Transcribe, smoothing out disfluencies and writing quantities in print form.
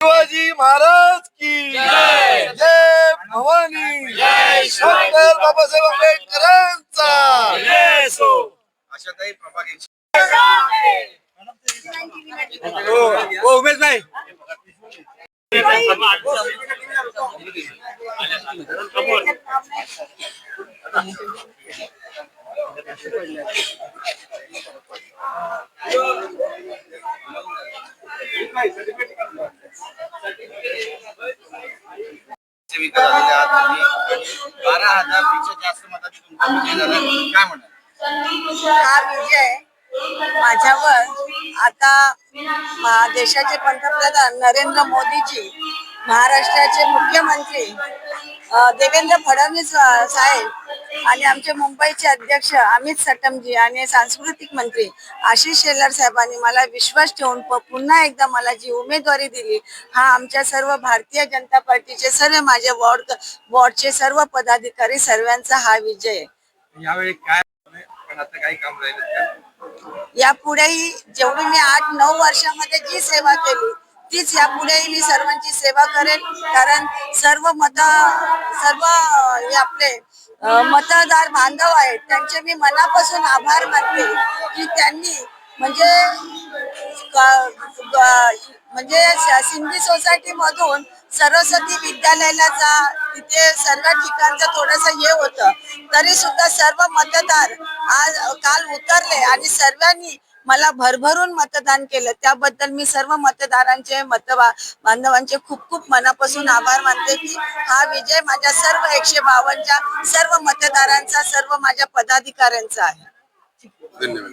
शिवाजी महाराज की जय, जय भवानी, जय डॉक्टर बाबासाहेब आंबेडकरांचा जय सो. आशाताई प्रभाग उमेश भाई सेविका झालेल्या आहात तुम्ही 12,000पेक्षा जास्त मतांनी तुमचा विजय झाला. काय म्हणा हा विजय माझ्यावर आता देशाचे पंतप्रधान नरेंद्र मोदीजी, महाराष्ट्राचे मुख्यमंत्री देवेंद्र फडणवीस साहेब आणि आमचे मुंबईचे अध्यक्ष अमित सटमजी आणि सांस्कृतिक मंत्री आशिष शेलार साहेबांनी मला विश्वास ठेवून पुन्हा एकदा मला जी उमेदवारी दिली, हा आमच्या सर्व भारतीय जनता पार्टीचे सर्व माझे वॉर्डचे सर्व पदाधिकारी सर्वांचा हा विजय. यावेळी काय पण आता काही काम राहिलं यापुढेही जेवढी मी 8-9 वर्षामध्ये जी सेवा केली तीच यापुढेही मी सर्वांची सेवा करेन. कारण सर्व हे आपले मतदार बांधव आहेत त्यांचे मी मनापासून आभार मानते की त्यांनी म्हणजे सिंधी सोसायटी मधून सरस्वती विद्यालयाला जा, तिथे सर्व ठिकाणचं थोडस हे होतं तरी सुद्धा सर्व मतदार आज काल उतरले आणि सर्वांनी मला भरभरून मतदान केलं. त्याबद्दल मी सर्व मतदारांचे बांधवांचे खूप खूप मनापासून आभार मानते की हा विजय माझ्या सर्व 152 सर्व मतदारांचा, सर्व माझ्या पदाधिकाऱ्यांचा आहे. धन्यवाद.